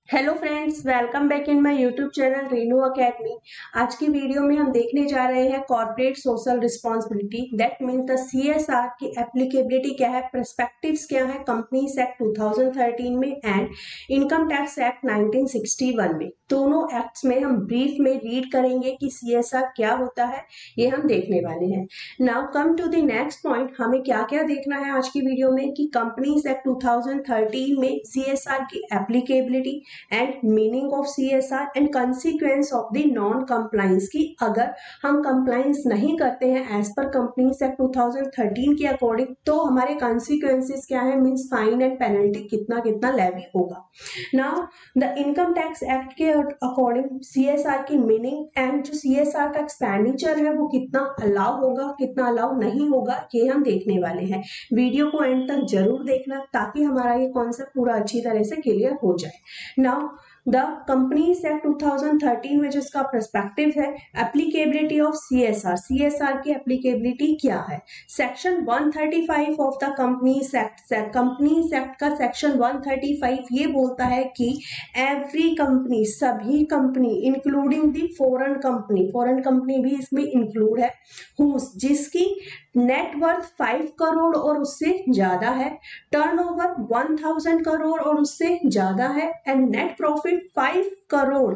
Hello friends, welcome back in my YouTube channel Renu academy. आज की video में हम देखने जा रहे हैं corporate social responsibility, that means the CSR की एप्लीकेबिलिटी क्या है, पर्सपेक्टिव्स क्या है कंपनीज एक्ट 2013 में एंड इनकम टैक्स एक्ट 1961 में। दोनों एक्ट्स में हम ब्रीफ में रीड करेंगे कि सीएसआर क्या होता है, ये हम देखने वाले हैं। Now come to the next point, हमें क्या क्या देखना है आज की वीडियो में कि कंपनीज एक्ट 2013 में सीएसआर की applicability and meaning of CSR and consequence of the non compliance की अगर हम कंप्लायंस नहीं करते हैं एज पर कंपनीज एक्ट 2013 के अकॉर्डिंग तो हमारे कंसीक्वेंसेस क्या है, मींस फाइन एंड पेनल्टी कितना कितना लेवी होगा। Now the income tax act के अकॉर्डिंग सीएसआर की मीनिंग एंड जो सीएसआर का एक्सपेंडिचर है वो कितना अलाउ होगा कितना अलाउ नहीं होगा ये हम देखने वाले हैं। वीडियो को एंड तक जरूर देखना ताकि हमारा ये कॉन्सेप्ट पूरा अच्छी तरह से क्लियर हो जाए। Now, the Companies Act 2013 में जो इसका पर्सपेक्टिव है, एप्लीकेबिलिटी ऑफ सीएसआर, सीएसआर की एप्लीकेबिलिटी क्या है। Section 135 of the companies act, companies act का सेक्शन 135 ये बोलता है कि एवरी कंपनी, सभी company including the foreign company भी इसमें इंक्लूड है, जिसकी नेट वर्थ 5 करोड़ और उससे ज्यादा है, टर्नओवर 1000 करोड़ और उससे ज्यादा है एंड नेट प्रॉफिट 5 करोड़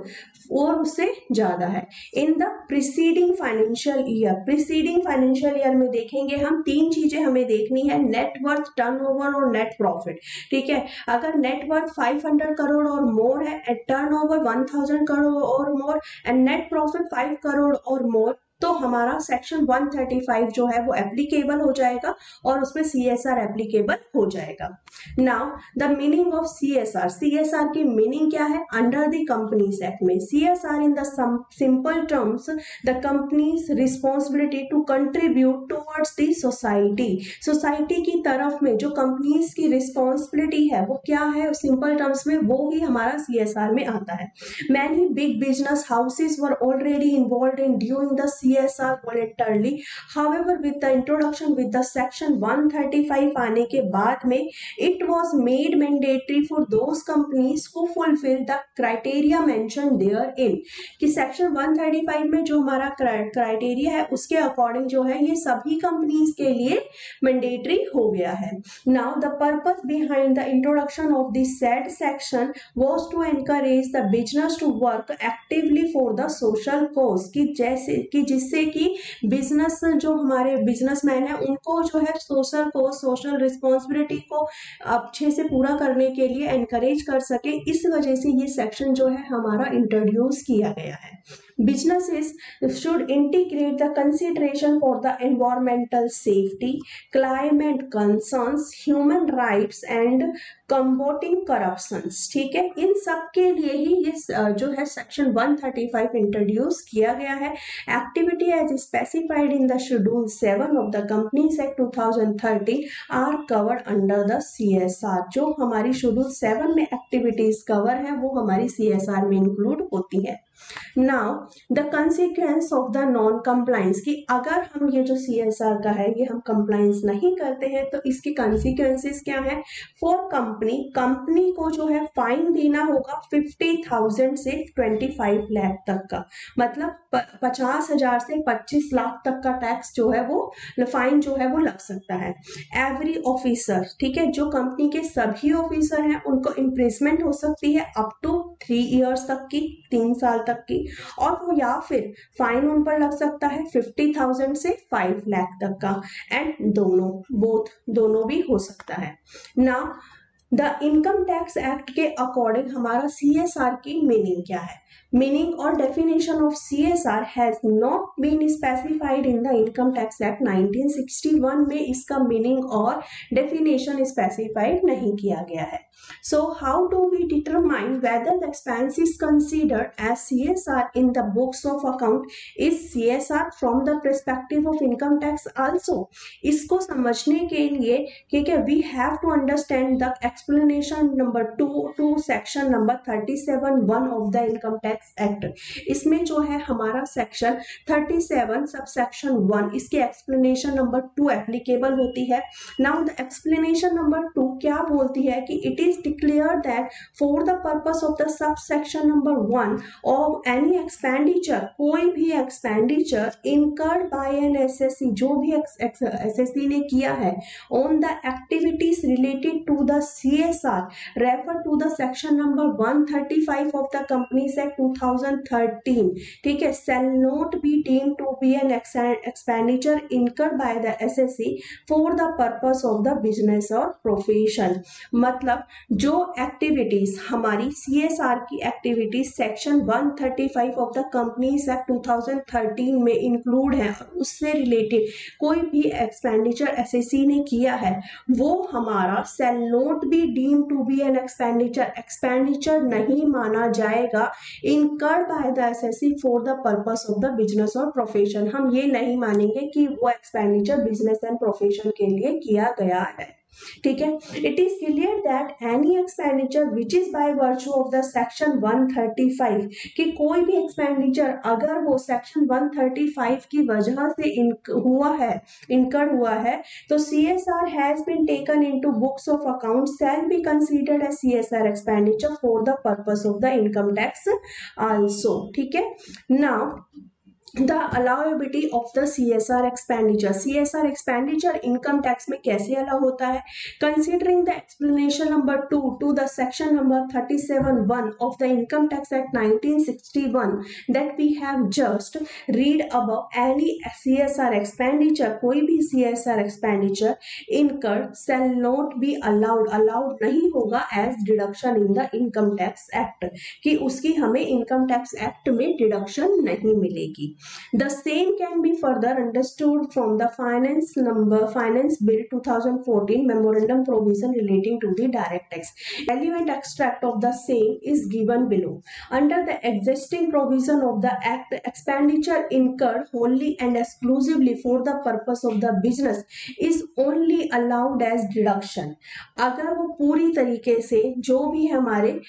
और उससे ज्यादा है in the preceding financial year. Preceding financial year में देखेंगे हम तीन चीजें हमें देखनी है, नेट वर्थ, टर्नओवर और नेट प्रॉफिट। ठीक है, अगर नेट वर्थ 500 करोड़ और मोर है एंड टर्नओवर 1000 करोड़ और more and net profit 5 crore और मोर तो हमारा सेक्शन 135 जो है वो एप्लीकेबल हो जाएगा और उसमें सीएसआर एप्लीकेबल हो जाएगा। Now the meaning of CSR, CSR की मीनिंग क्या है अंडर द कंपनीज एक्ट में। CSR in the simple terms the company's responsibility to contribute towards the society. Society की तरफ में जो कंपनीज की रिस्पॉन्सिबिलिटी है वो क्या है, सिंपल टर्म्स में वो ही हमारा सीएसआर में आता है। Many big business houses were already involved in ड्यूइंग the CSR voluntarily. However, with the introduction with the section 135 आने के बाद में it was made mandatory for those companies who fulfill the criteria mentioned therein, कि section 135 में जो हमारा criteria है उसके अकॉर्डिंग जो है ये सभी कंपनीज के लिए मैंडेटरी हो गया है। Now the purpose behind the introduction of this said section was to encourage the business to work actively for the social cause, कि जैसे कि जिससे कि बिजनेस, जो हमारे बिजनेसमैन है उनको जो है सोशल को, सोशल रिस्पॉन्सिबिलिटी को अच्छे से पूरा करने के लिए एनकरेज कर सके। इस वजह से ये सेक्शन जो है हमारा इंट्रोड्यूस किया गया है। Businesses should integrate the consideration for the environmental safety, climate concerns, human rights and combating corruptions। ठीक है, इन सब के लिए ही ये जो है सेक्शन 135 इंट्रोड्यूस किया गया है। Activity as specified in the schedule 7 of the companies act 2013 are covered under the CSR. जो हमारी शेड्यूल 7 में एक्टिविटीज कवर है वो हमारी सीएसआर में इंक्लूड होती है। Now the consequence of the non compliance, की अगर हम ये जो सीएसआर का है ये हम कंप्लायंस नहीं करते हैं तो इसके कंसिक्वेंसेस क्या है। फॉर कंपनी को जो है फाइन देना होगा 50,000 से 25 लाख तक का, मतलब 50,000 से 25 लाख तक का टैक्स जो है वो फाइन जो है वो लग सकता है। एवरी ऑफिसर, ठीक है, जो कंपनी के सभी ऑफिसर हैं उनको इम्प्रिजमेंट हो सकती है अप टू 3 इयर्स तक की, 3 साल तक की, और वो या फिर फाइन उन पर लग सकता है 50,000 से 5 लाख तक का, एंड दोनों भी हो सकता है। ना द इनकम टैक्स एक्ट के अकॉर्डिंग हमारा सीएसआर की मीनिंग क्या है। मीनिंग और definition of CSR has not been specified in the income tax act 1961 में इसका मीनिंग और डेफिनेशन स्पेसिफाइड नहीं किया गया है। So how do we determine whether the expense is considered as CSR in the books of account is CSR from the perspective of income tax also? इसको समझने के लिए क्योंकि we have to understand the explanation number 2 to section number 37(1) of the income tax act। इसमें जो है हमारा section 37 subsection 1 इसके एक्सप्लेनेशन नंबर 2 एप्लीकेबल होती है। नाउ द एक्सप्लेनेशन नंबर 2 क्या बोलती है कि it is declared that for the purpose of the subsection number 1 of any expenditure, कोई भी expenditure incurred by an SSC, जो भी SSC ने किया है on the activities related to the CSR, refer to the section number 135 of the Companies Act 2013, ठीक है, shall not be deemed to be an expenditure incurred by the SSC for the purpose of the business or profession। मतलब जो activities हमारी CSR की activities section 135 of the companies act 2013 में include है और उससे रिलेटेड कोई भी एक्सपेंडिचर SSC ने किया है, वो हमारा shall not be deemed to be an expenditure नहीं माना जाएगा incurred by the SSC for the purpose of the business or profession। हम ये नहीं मानेंगे कि वो एक्सपेंडिचर बिजनेस एंड प्रोफेशन के लिए किया गया है, ठीक है। It is clear that any expenditure which is by virtue of the section 135, कि कोई भी एक्सपेंडिचर अगर वो सेक्शन 135 की वजह से इनकर्ड हुआ है तो CSR has been taken into books of account shall be considered as CSR expenditure for the purpose of the income tax also, ठीक है। Now the allowability of the CSR expenditure, CSR expenditure income tax में कैसे allow होता है? Considering the explanation number 2 to the section number 37(1) of the Income Tax Act 1961 that we have just read above, any CSR expenditure, कोई भी CSR expenditure incurred shall not be allowed नहीं होगा as deduction in the Income Tax Act, कि उसकी हमें Income Tax Act में deduction नहीं मिलेगी। The same can be further understood from the Finance Bill 2014 Memorandum Provision relating to the direct tax. Relevant extract of the same is given below. Under the existing provision of the Act, expenditure incurred wholly and exclusively for the purpose of the business is only allowed as deduction। अगर वो पूरी तरीके से जो भी हमारे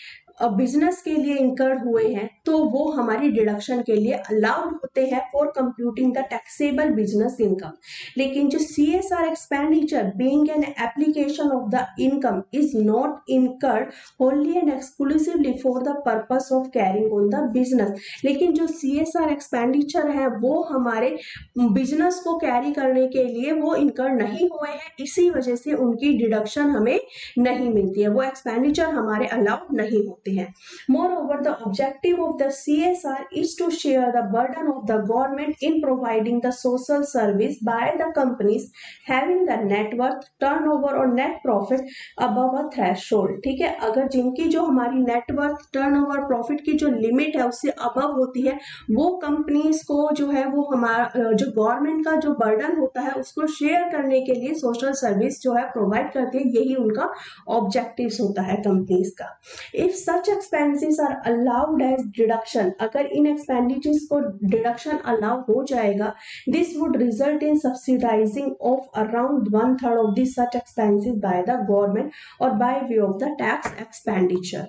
business के लिए इंकर्ड हुए हैं तो वो हमारी डिडक्शन के लिए अलाउड होते हैं for computing the taxable business income. लेकिन जो CSR expenditure being an application of the income is not incurred होनली and exclusively for the purpose of carrying on the business, लेकिन जो CSR एक्सपेंडिचर है वो हमारे बिजनेस को कैरी करने के लिए वो इनकर्ड नहीं हुए हैं, इसी वजह से उनकी डिडक्शन हमें नहीं मिलती है, वो एक्सपेंडिचर हमारे अलाउड नहीं होते हैं। Moreover, the objective of the CSR is to share the burden of the government in providing the social service by the companies having the net worth, turnover और net profit above a threshold, ठीक है। अगर जिनकी जो हमारी net worth, turnover, profit की जो limit है उससे above होती है, वो कंपनीज को जो है वो हमारा जो गवर्नमेंट का जो बर्डन होता है उसको शेयर करने के लिए सोशल सर्विस जो है प्रोवाइड करती है, यही उनका ऑब्जेक्टिव्स होता है कंपनीज का। If such expenses are allowed as deduction, अगर इन एक्सपेंडिचर्स को डिडक्शन अलाउ हो जाएगा, this would result in subsidizing of around 1/3 of these such expenses by the government or by way of the tax expenditure।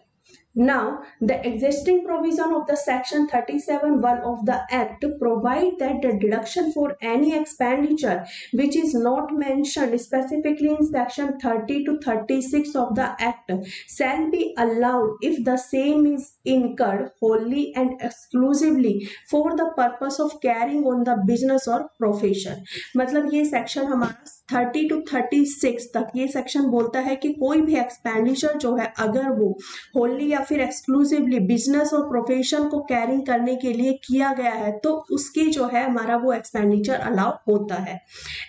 Now, the existing provision of the section 37(1) of the Act provide that the deduction for any expenditure which is not mentioned specifically in section 30 to 36 of the Act shall be allowed if the same is incurred wholly and exclusively for the purpose of carrying on the business or profession। मतलब ये section हमारा 30 to 36 तक ये section बोलता है कि कोई भी एक्सपेंडिचर जो है अगर वो होली या फिर एक्सक्लूसिवली बिजनेस और प्रोफेशन को कैरी करने के लिए किया गया है तो उसकी जो है हमारा वो एक्सपेंडिचर अलाउ होता है।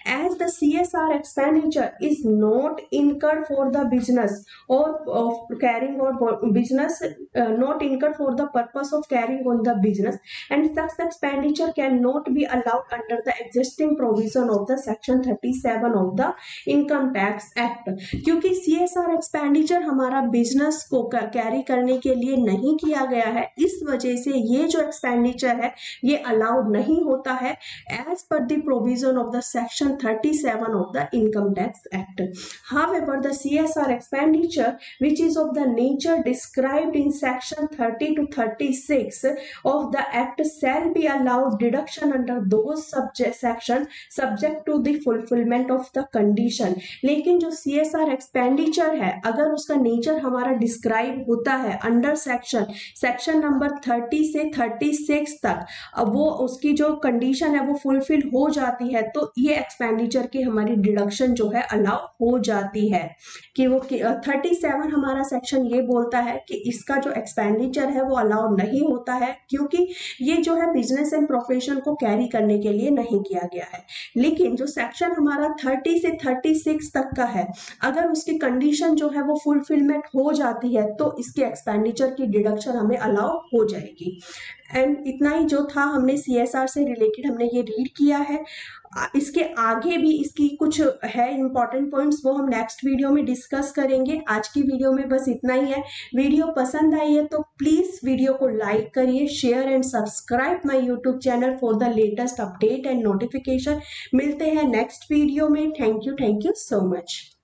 As the CSR expenditure is not incurred for the business or carrying or business not incurred for the purpose of carrying on the business and such expenditure can not be allowed under the existing provision of the section 37 of the income tax act. क्योंकि CSR expenditure हमारा business को carry करने करने के लिए नहीं किया गया है, इस वजह से ये जो एक्सपेंडिचर है ये अलाउड नहीं होता है as per the provision of the section 37 of the income tax act. However the CSR expenditure which is of the nature described in section 30 to 36 of the act shall be allowed deduction under those section subject to the fulfillment of the condition। लेकिन जो CSR expenditure है अगर उसका nature हमारा describe होता है under section number 30 से 36 तक, अब वो उसकी जो कंडीशन है वो फुलफिल हो जाती है तो ये एक्सपेंडिचर की हमारी डिडक्शन जो है अलाउ हो जाती है। कि वो 37 हमारा सेक्शन ये बोलता है कि इसका जो एक्सपेंडिचर है वो अलाउ नहीं होता है क्योंकि ये जो है बिजनेस एंड प्रोफेशन को कैरी करने के लिए नहीं किया गया है। लेकिन जो सेक्शन हमारा 30 से 36 तक का है अगर उसकी कंडीशन जो है वो फुलफिलमेंट हो जाती है तो इसके एक्सपेंडिचर की डिडक्शन हमें अलाउ हो जाएगी। एंड इतना ही जो था हमने CSR से रिलेटेड हमने ये रीड किया है। इसके आगे भी इसकी कुछ है इंपॉर्टेंट पॉइंट्स, वो हम नेक्स्ट वीडियो में डिस्कस करेंगे। आज की वीडियो में बस इतना ही है। वीडियो पसंद आई है तो प्लीज वीडियो को लाइक करिए, share and subscribe my YouTube channel for the latest update and notification. मिलते हैं नेक्स्ट वीडियो में। Thank you so much.